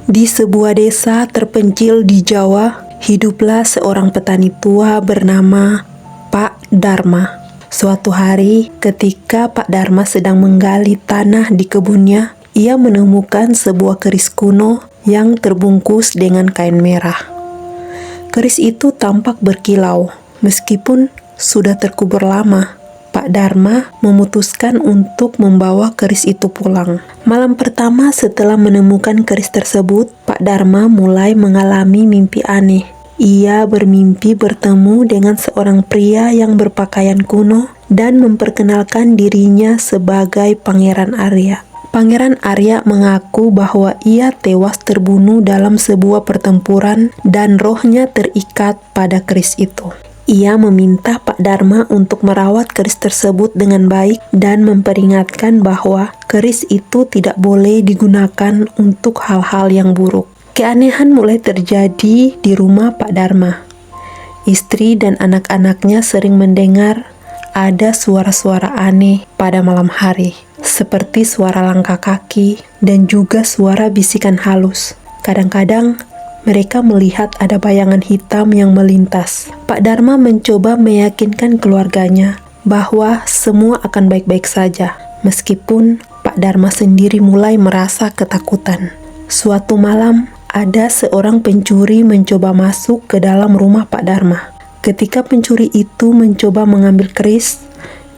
Di sebuah desa terpencil di Jawa, hiduplah seorang petani tua bernama Pak Darma. Suatu hari, ketika Pak Darma sedang menggali tanah di kebunnya, ia menemukan sebuah keris kuno yang terbungkus dengan kain merah. Keris itu tampak berkilau, meskipun sudah terkubur lama. Pak Darma memutuskan untuk membawa keris itu pulang. Malam pertama setelah menemukan keris tersebut, Pak Darma mulai mengalami mimpi aneh. Ia bermimpi bertemu dengan seorang pria yang berpakaian kuno dan memperkenalkan dirinya sebagai Pangeran Arya. Pangeran Arya mengaku bahwa ia tewas terbunuh dalam sebuah pertempuran dan rohnya terikat pada keris itu. Ia meminta Pak Darma untuk merawat keris tersebut dengan baik dan memperingatkan bahwa keris itu tidak boleh digunakan untuk hal-hal yang buruk. Keanehan mulai terjadi di rumah Pak Darma. Istri dan anak-anaknya sering mendengar ada suara-suara aneh pada malam hari, seperti suara langkah kaki dan juga suara bisikan halus. Kadang-kadang mereka melihat ada bayangan hitam yang melintas. Pak Darma mencoba meyakinkan keluarganya bahwa semua akan baik-baik saja, meskipun Pak Darma sendiri mulai merasa ketakutan. Suatu malam, ada seorang pencuri mencoba masuk ke dalam rumah Pak Darma. Ketika pencuri itu mencoba mengambil keris,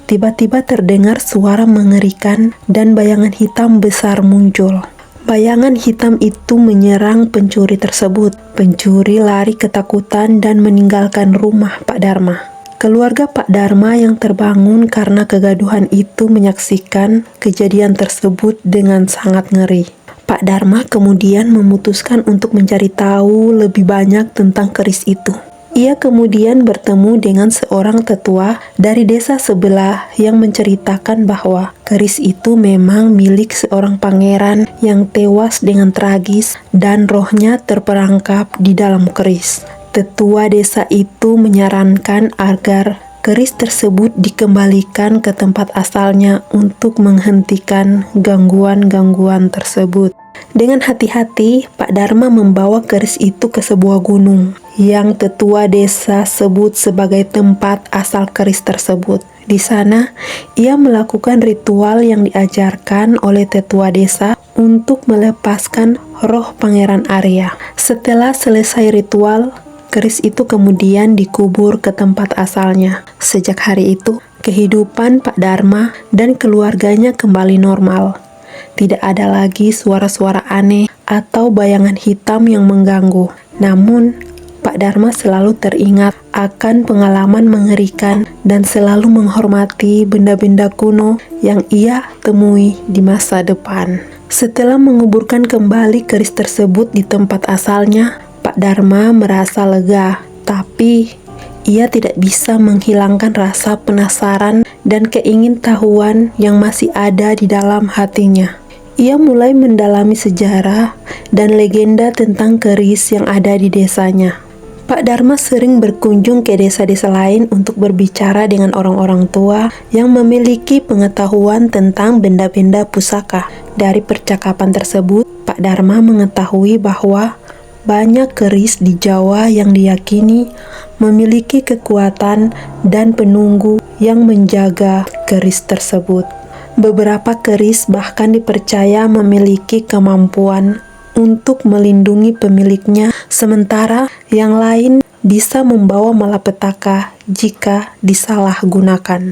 tiba-tiba terdengar suara mengerikan dan bayangan hitam besar muncul. Bayangan hitam itu menyerang pencuri tersebut. Pencuri lari ketakutan dan meninggalkan rumah Pak Darma. Keluarga Pak Darma yang terbangun karena kegaduhan itu menyaksikan kejadian tersebut dengan sangat ngeri. Pak Darma kemudian memutuskan untuk mencari tahu lebih banyak tentang keris itu. Ia kemudian bertemu dengan seorang tetua dari desa sebelah yang menceritakan bahwa keris itu memang milik seorang pangeran yang tewas dengan tragis dan rohnya terperangkap di dalam keris. Tetua desa itu menyarankan agar keris tersebut dikembalikan ke tempat asalnya untuk menghentikan gangguan-gangguan tersebut. Dengan hati-hati, Pak Darma membawa keris itu ke sebuah gunung yang tetua desa sebut sebagai tempat asal keris tersebut. Di sana, ia melakukan ritual yang diajarkan oleh tetua desa untuk melepaskan roh Pangeran Arya. Setelah selesai ritual, keris itu kemudian dikubur ke tempat asalnya. Sejak hari itu, kehidupan Pak Darma dan keluarganya kembali normal. Tidak ada lagi suara-suara aneh atau bayangan hitam yang mengganggu. Namun, Pak Darma selalu teringat akan pengalaman mengerikan dan selalu menghormati benda-benda kuno yang ia temui di masa depan. Setelah menguburkan kembali keris tersebut di tempat asalnya, Pak Darma merasa lega, tapi ia tidak bisa menghilangkan rasa penasaran dan keingintahuan yang masih ada di dalam hatinya. Ia mulai mendalami sejarah dan legenda tentang keris yang ada di desanya. Pak Darma sering berkunjung ke desa-desa lain untuk berbicara dengan orang-orang tua yang memiliki pengetahuan tentang benda-benda pusaka. Dari percakapan tersebut, Pak Darma mengetahui bahwa banyak keris di Jawa yang diyakini memiliki kekuatan dan penunggu yang menjaga keris tersebut. Beberapa keris bahkan dipercaya memiliki kemampuan untuk melindungi pemiliknya, sementara yang lain bisa membawa malapetaka jika disalahgunakan.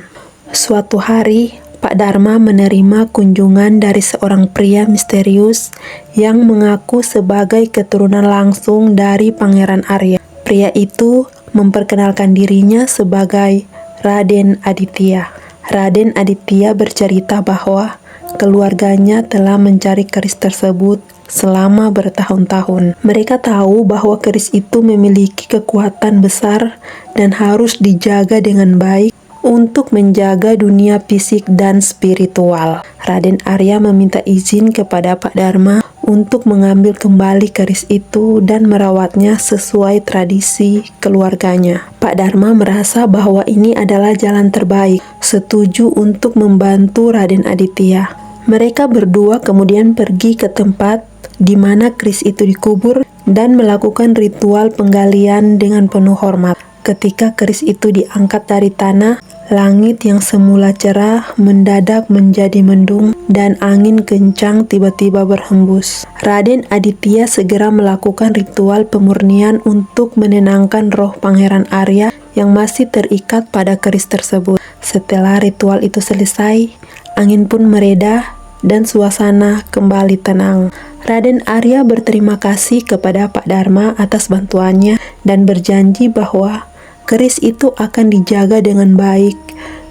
Suatu hari, Pak Darma menerima kunjungan dari seorang pria misterius yang mengaku sebagai keturunan langsung dari Pangeran Arya. Pria itu memperkenalkan dirinya sebagai Raden Aditya. Raden Aditya bercerita bahwa keluarganya telah mencari keris tersebut selama bertahun-tahun. Mereka tahu bahwa keris itu memiliki kekuatan besar dan harus dijaga dengan baik untuk menjaga dunia fisik dan spiritual. Raden Arya meminta izin kepada Pak Darma untuk mengambil kembali keris itu dan merawatnya sesuai tradisi keluarganya. Pak Darma merasa bahwa ini adalah jalan terbaik, setuju untuk membantu Raden Aditya. Mereka berdua kemudian pergi ke tempat di mana keris itu dikubur dan melakukan ritual penggalian dengan penuh hormat. Ketika keris itu diangkat dari tanah, langit yang semula cerah mendadak menjadi mendung dan angin kencang tiba-tiba berhembus. Raden Aditya segera melakukan ritual pemurnian untuk menenangkan roh Pangeran Arya yang masih terikat pada keris tersebut. Setelah ritual itu selesai, angin pun mereda dan suasana kembali tenang. Raden Arya berterima kasih kepada Pak Dharma atas bantuannya dan berjanji bahwa keris itu akan dijaga dengan baik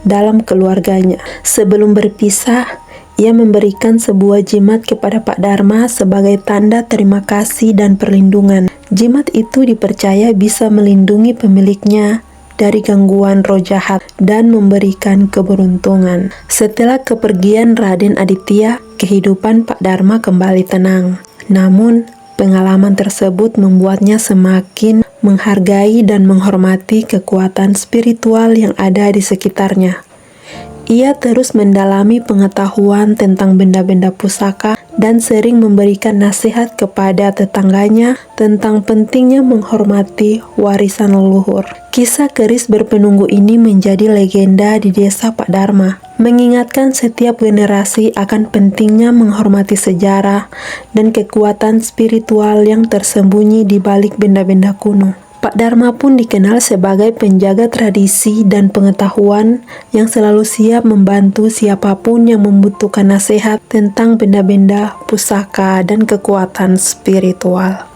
dalam keluarganya. Sebelum berpisah, ia memberikan sebuah jimat kepada Pak Dharma sebagai tanda terima kasih dan perlindungan. Jimat itu dipercaya bisa melindungi pemiliknya dari gangguan roh jahat dan memberikan keberuntungan. Setelah kepergian Raden Aditya, kehidupan Pak Dharma kembali tenang. Namun, pengalaman tersebut membuatnya semakin menghargai dan menghormati kekuatan spiritual yang ada di sekitarnya. Ia terus mendalami pengetahuan tentang benda-benda pusaka dan sering memberikan nasihat kepada tetangganya tentang pentingnya menghormati warisan leluhur. Kisah keris berpenunggu ini menjadi legenda di desa Pak Dharma, mengingatkan setiap generasi akan pentingnya menghormati sejarah dan kekuatan spiritual yang tersembunyi di balik benda-benda kuno. Pak Dharma pun dikenal sebagai penjaga tradisi dan pengetahuan yang selalu siap membantu siapapun yang membutuhkan nasihat tentang benda-benda pusaka dan kekuatan spiritual.